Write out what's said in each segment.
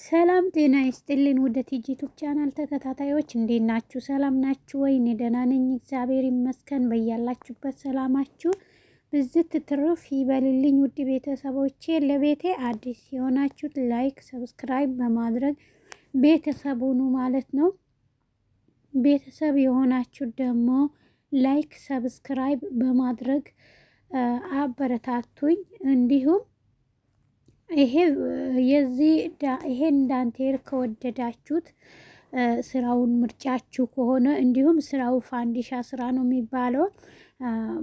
ሰላም ጤና ይስጥልን ውድ ዩቲዩብ ቻናል ተከታታዮች እንዴት ናችሁ? ሰላም ናችሁ ወይ? እኔ ደህና ነኝ፣ እግዚአብሔር ይመስገን። በያላችሁበት ሰላማችሁ ብዝት ትርፍ ይበልልኝ። ውድ ቤተሰቦቼ ለቤቴ አዲስ የሆናችሁት ላይክ፣ ሰብስክራይብ በማድረግ ቤተሰብ ሁኑ ማለት ነው። ቤተሰብ የሆናችሁ ደግሞ ላይክ፣ ሰብስክራይብ በማድረግ አበረታቱኝ። እንዲሁም ይሄን ዳንቴል ከወደዳችሁት ስራውን ምርጫችሁ ከሆነ እንዲሁም ስራው ፋንዲሻ ስራ ነው የሚባለው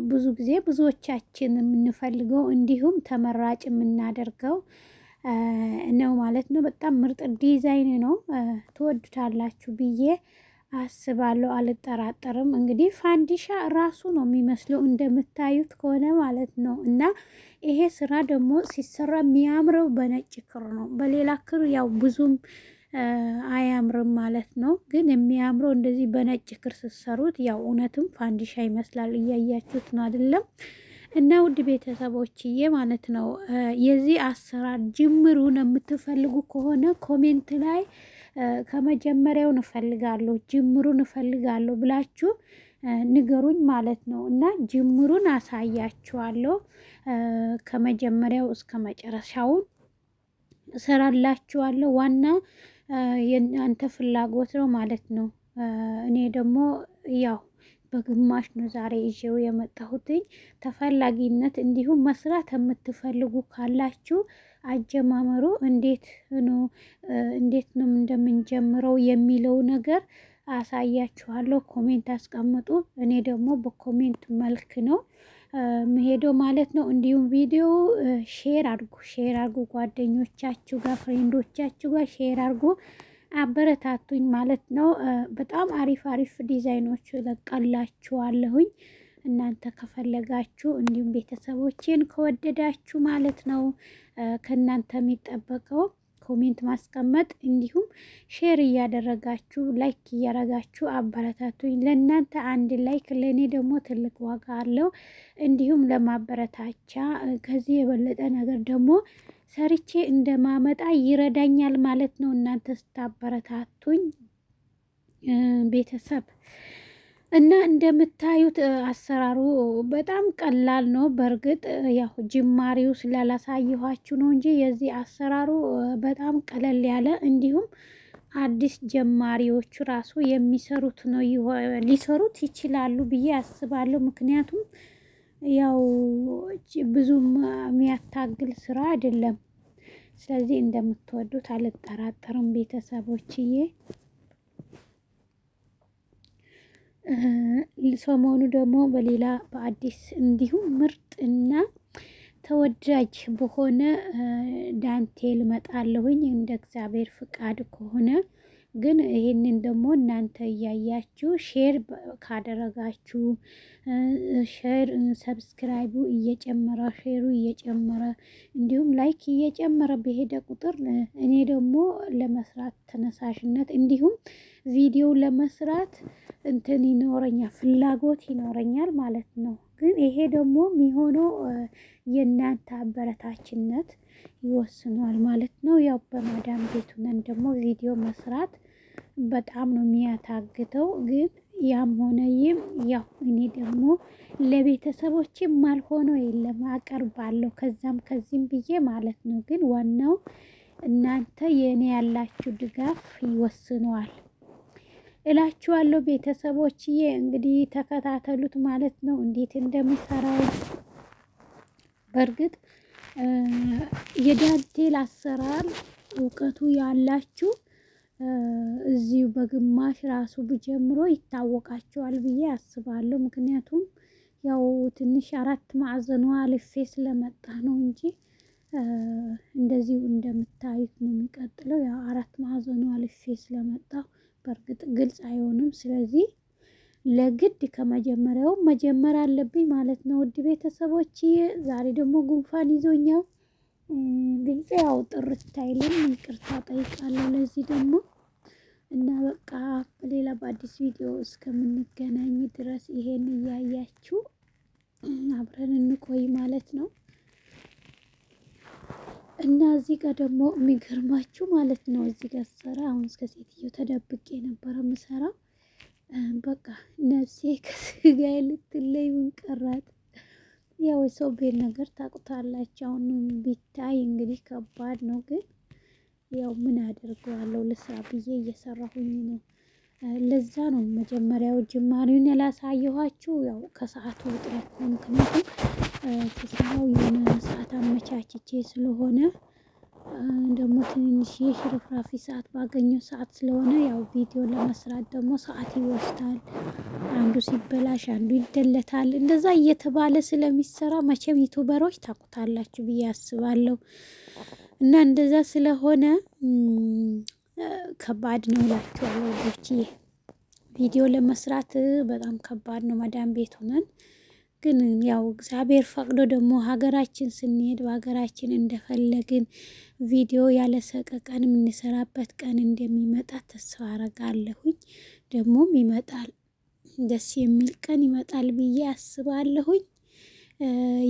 ብዙ ጊዜ ብዙዎቻችን የምንፈልገው እንዲሁም ተመራጭ የምናደርገው ነው ማለት ነው። በጣም ምርጥ ዲዛይን ነው፣ ትወዱታላችሁ ብዬ አስባለሁ፣ አልጠራጠርም። እንግዲህ ፋንዲሻ ራሱ ነው የሚመስለው እንደምታዩት ከሆነ ማለት ነው። እና ይሄ ስራ ደግሞ ሲሰራ የሚያምረው በነጭ ክር ነው። በሌላ ክር ያው ብዙም አያምርም ማለት ነው። ግን የሚያምረው እንደዚህ በነጭ ክር ስትሰሩት ያው እውነትም ፋንዲሻ ይመስላል። እያያችሁት ነው አይደለም? እና ውድ ቤተሰቦችዬ ማለት ነው የዚህ አሰራር ጅምሩን የምትፈልጉ ከሆነ ኮሜንት ላይ ከመጀመሪያው እፈልጋለሁ ጅምሩን እፈልጋለሁ ብላችሁ ንገሩኝ ማለት ነው። እና ጅምሩን አሳያችኋለሁ፣ ከመጀመሪያው እስከ መጨረሻውን እሰራላችኋለሁ። ዋና የእናንተ ፍላጎት ነው ማለት ነው። እኔ ደግሞ ያው በግማሽ ነው ዛሬ ይዤው የመጣሁትኝ። ተፈላጊነት እንዲሁም መስራት የምትፈልጉ ካላችሁ አጀማመሩ እንዴት ነው እንደምንጀምረው የሚለው ነገር አሳያችኋለሁ። ኮሜንት አስቀምጡ። እኔ ደግሞ በኮሜንት መልክ ነው መሄደው ማለት ነው። እንዲሁም ቪዲዮ ሼር አድርጉ ጓደኞቻችሁ ጋር፣ ፍሬንዶቻችሁ ጋር ሼር አድርጉ፣ አበረታቱኝ ማለት ነው። በጣም አሪፍ ዲዛይኖች ለቀላችኋለሁኝ እናንተ ከፈለጋችሁ እንዲሁም ቤተሰቦቼን ከወደዳችሁ ማለት ነው። ከእናንተ የሚጠበቀው ኮሜንት ማስቀመጥ እንዲሁም ሼር እያደረጋችሁ ላይክ እያደረጋችሁ አበረታቱኝ። ለእናንተ አንድ ላይክ ለእኔ ደግሞ ትልቅ ዋጋ አለው። እንዲሁም ለማበረታቻ ከዚህ የበለጠ ነገር ደግሞ ሰርቼ እንደማመጣ ይረዳኛል ማለት ነው። እናንተ ስታበረታቱኝ ቤተሰብ እና እንደምታዩት አሰራሩ በጣም ቀላል ነው። በእርግጥ ያው ጅማሬው ስላላሳየኋችሁ ነው እንጂ የዚህ አሰራሩ በጣም ቀለል ያለ እንዲሁም አዲስ ጀማሪዎቹ ራሱ የሚሰሩት ነው፣ ሊሰሩት ይችላሉ ብዬ አስባለሁ። ምክንያቱም ያው ብዙም የሚያታግል ስራ አይደለም። ስለዚህ እንደምትወዱት አልጠራጠርም ቤተሰቦችዬ። ሰሞኑ ደግሞ በሌላ በአዲስ እንዲሁም ምርጥና ተወዳጅ በሆነ ዳንቴል እመጣለሁኝ እንደ እግዚአብሔር ፍቃድ ከሆነ። ግን ይሄንን ደግሞ እናንተ እያያችሁ ሼር ካደረጋችሁ ሼር ሰብስክራይቡ እየጨመረ ሼሩ እየጨመረ እንዲሁም ላይክ እየጨመረ በሄደ ቁጥር እኔ ደግሞ ለመስራት ተነሳሽነት እንዲሁም ቪዲዮ ለመስራት እንትን ይኖረኛል፣ ፍላጎት ይኖረኛል ማለት ነው። ግን ይሄ ደግሞ የሚሆነው የእናንተ አበረታችነት ይወስኗል ማለት ነው። ያው በማዳም ቤቱ ነን ደግሞ ቪዲዮ መስራት በጣም ነው የሚያታግተው። ግን ያም ሆነ ይህም ያው እኔ ደግሞ ለቤተሰቦቼ ማልሆነው የለም፣ አቀርባለሁ ከዛም ከዚህም ብዬ ማለት ነው። ግን ዋናው እናንተ የእኔ ያላችሁ ድጋፍ ይወስነዋል እላችኋለሁ ቤተሰቦችዬ። እንግዲህ ተከታተሉት ማለት ነው እንዴት እንደምሰራው። በእርግጥ የዳንቴል አሰራር እውቀቱ ያላችሁ እዚሁ በግማሽ ራሱ ብጀምሮ ይታወቃቸዋል ብዬ አስባለሁ። ምክንያቱም ያው ትንሽ አራት ማዕዘኗ አልፌ ስለመጣ ነው እንጂ እንደዚሁ እንደምታዩት ነው የሚቀጥለው። ያው አራት ማዕዘኗ አልፌ ስለመጣው በእርግጥ ግልጽ አይሆንም። ስለዚህ ለግድ ከመጀመሪያው መጀመር አለብኝ ማለት ነው። ውድ ቤተሰቦች ዛሬ ደግሞ ጉንፋን ይዞኛል። ድምፄ ያው ጥርት አይልም፣ ይቅርታ ጠይቃለሁ ለዚህ ደግሞ። እና በቃ ሌላ በአዲስ ቪዲዮ እስከምንገናኝ ድረስ ይሄን እያያችሁ አብረን እንቆይ ማለት ነው። እና እዚህ ጋር ደግሞ የሚገርማችሁ ማለት ነው እዚህ ጋር ስሰራ አሁን እስከ ሴትዮ ተደብቄ ነበረ ምሰራው። በቃ ነፍሴ ከስጋዬ ልትለይ ምን ቀራት። ያው የሰው ቤት ነገር ታውቁታላችሁ። አሁን ቢታይ እንግዲህ ከባድ ነው፣ ግን ያው ምን አደርገዋለሁ ልስራ ብዬ እየሰራሁኝ ነው። ለዛ ነው መጀመሪያው ጅማሬውን ያላሳየኋችሁ። ያው ከሰዓቱ ውጥረት ነው። ምክንያቱም ስሰራው የሆነ ሰዓት አመቻችቼ ስለሆነ ደግሞ ትንንሽ ሽርፍራፊ ሰዓት ባገኘው ሰዓት ስለሆነ ያው ቪዲዮ ለመስራት ደግሞ ሰዓት ይወስዳል። አንዱ ሲበላሽ አንዱ ይደለታል። እንደዛ እየተባለ ስለሚሰራ መቼም ዩቱበሮች ታውቁታላችሁ ብዬ አስባለሁ። እና እንደዛ ስለሆነ ከባድ ነው እላችኋለሁ ወዶችዬ። ቪዲዮ ለመስራት በጣም ከባድ ነው። መዳም ቤት ሆነን ግን ያው እግዚአብሔር ፈቅዶ ደግሞ ሀገራችን ስንሄድ በሀገራችን እንደፈለግን ቪዲዮ ያለ ሰቀቀን የምንሰራበት ቀን እንደሚመጣ ተስፋ አረጋለሁኝ። ደግሞም ይመጣል፣ ደስ የሚል ቀን ይመጣል ብዬ አስባለሁኝ።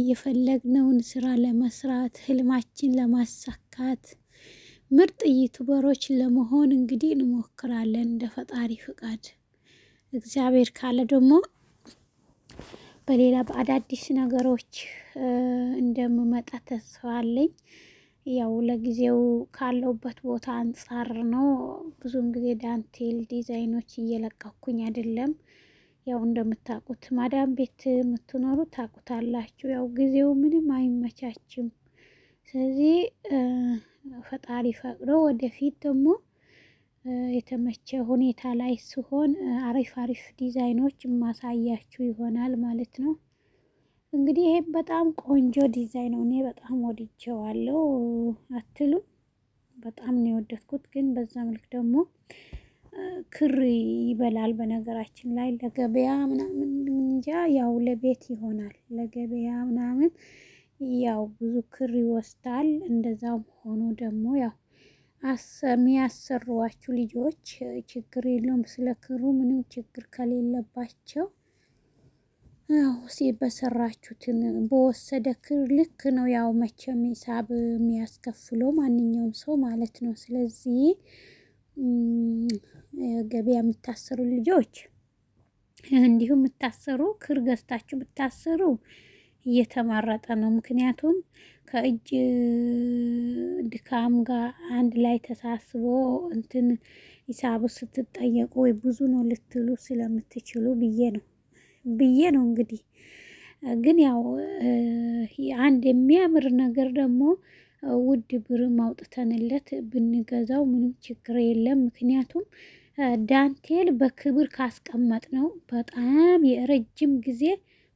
የፈለግነውን ስራ ለመስራት ህልማችን ለማሳካት ምርጥ ዩቱበሮች ለመሆን እንግዲህ እንሞክራለን እንደ ፈጣሪ ፍቃድ። እግዚአብሔር ካለ ደግሞ በሌላ በአዳዲስ ነገሮች እንደምመጣ ተስፋ አለኝ። ያው ለጊዜው ካለውበት ቦታ አንፃር ነው። ብዙም ጊዜ ዳንቴል ዲዛይኖች እየለቀኩኝ አይደለም። ያው እንደምታውቁት ማዳም ቤት የምትኖሩ ታውቁታላችሁ። ያው ጊዜው ምንም አይመቻችም። ስለዚህ ፈጣሪ ፈቅዶ ወደፊት ደግሞ የተመቸ ሁኔታ ላይ ስሆን አሪፍ አሪፍ ዲዛይኖች ማሳያችሁ ይሆናል ማለት ነው። እንግዲህ ይሄ በጣም ቆንጆ ዲዛይን ነው። እኔ በጣም ወድጄዋለሁ አትሉም? በጣም ነው የወደድኩት። ግን በዛ መልክ ደግሞ ክር ይበላል። በነገራችን ላይ ለገበያ ምናምን እንጃ፣ ያው ለቤት ይሆናል። ለገበያ ምናምን ያው ብዙ ክር ይወስዳል። እንደዛም ሆኖ ደግሞ ያው የሚያሰሯችሁ ልጆች ችግር የለውም። ስለ ክሩ ምንም ችግር ከሌለባቸው ያው በሰራችሁትን በወሰደ ክር ልክ ነው። ያው መቼም ሂሳብ የሚያስከፍለው ማንኛውም ሰው ማለት ነው። ስለዚህ ገበያ የምታሰሩ ልጆች እንዲሁም የምታሰሩ ክር ገዝታችሁ ብታሰሩ እየተመረጠ ነው። ምክንያቱም ከእጅ ድካም ጋር አንድ ላይ ተሳስቦ እንትን ሂሳቡ ስትጠየቁ ወይ ብዙ ነው ልትሉ ስለምትችሉ ብዬ ነው እንግዲህ። ግን ያው አንድ የሚያምር ነገር ደግሞ ውድ ብር ማውጥተንለት ብንገዛው ምንም ችግር የለም። ምክንያቱም ዳንቴል በክብር ካስቀመጥ ነው በጣም የረጅም ጊዜ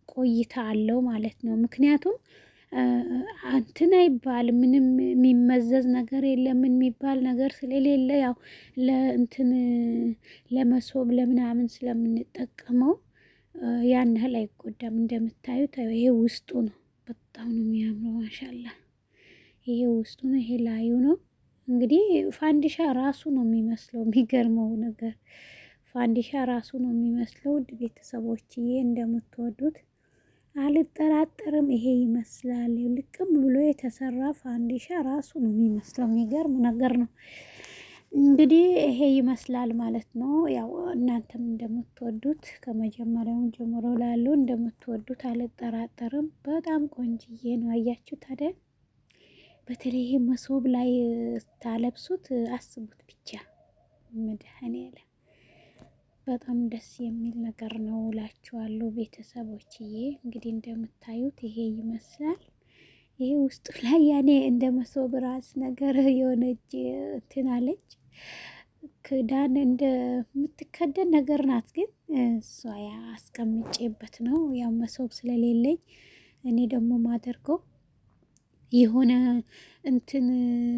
ቆይታ አለው ማለት ነው። ምክንያቱም እንትን አይባል ምንም የሚመዘዝ ነገር የለም። ምን የሚባል ነገር ስለሌለ ያው ለእንትን ለመሶብ ለምናምን ስለምንጠቀመው ያን ያህል አይጎዳም። እንደምታዩት ይሄ ውስጡ ነው። በጣም ነው የሚያምረው። ማሻአላህ ይሄ ውስጡ ነው፣ ይሄ ላዩ ነው። እንግዲህ ፋንዲሻ ራሱ ነው የሚመስለው። የሚገርመው ነገር ፋንዲሻ ራሱ ነው የሚመስለው። ውድ ቤተሰቦችዬ እንደምትወዱት አልጠራጠርም። ይሄ ይመስላል ልቅም ብሎ የተሰራ ፋንዲሻ ራሱ ነው የሚመስለው። የሚገርም ነገር ነው። እንግዲህ ይሄ ይመስላል ማለት ነው። ያው እናንተም እንደምትወዱት ከመጀመሪያውን ጀምሮ ላሉ እንደምትወዱት አልጠራጠርም። በጣም ቆንጅዬ ነው። አያችሁ ታዲያ በተለይ ይሄ መሶብ ላይ ታለብሱት አስቡት ብቻ መድኃኔዓለም በጣም ደስ የሚል ነገር ነው እላችኋለሁ ቤተሰቦችዬ። እንግዲህ እንደምታዩት ይሄ ይመስላል። ይሄ ውስጡ ላይ ያኔ እንደ መሶብ ራስ ነገር የሆነች እንትን አለች፣ ክዳን እንደምትከደን ነገር ናት። ግን እሷ አስቀምጬበት ነው ያው መሶብ ስለሌለኝ። እኔ ደግሞ ማደርገው የሆነ እንትን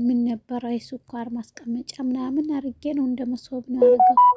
ምን ነበረ የስኳር ማስቀመጫ ምናምን አድርጌ ነው እንደ መሶብ ነው አድርገው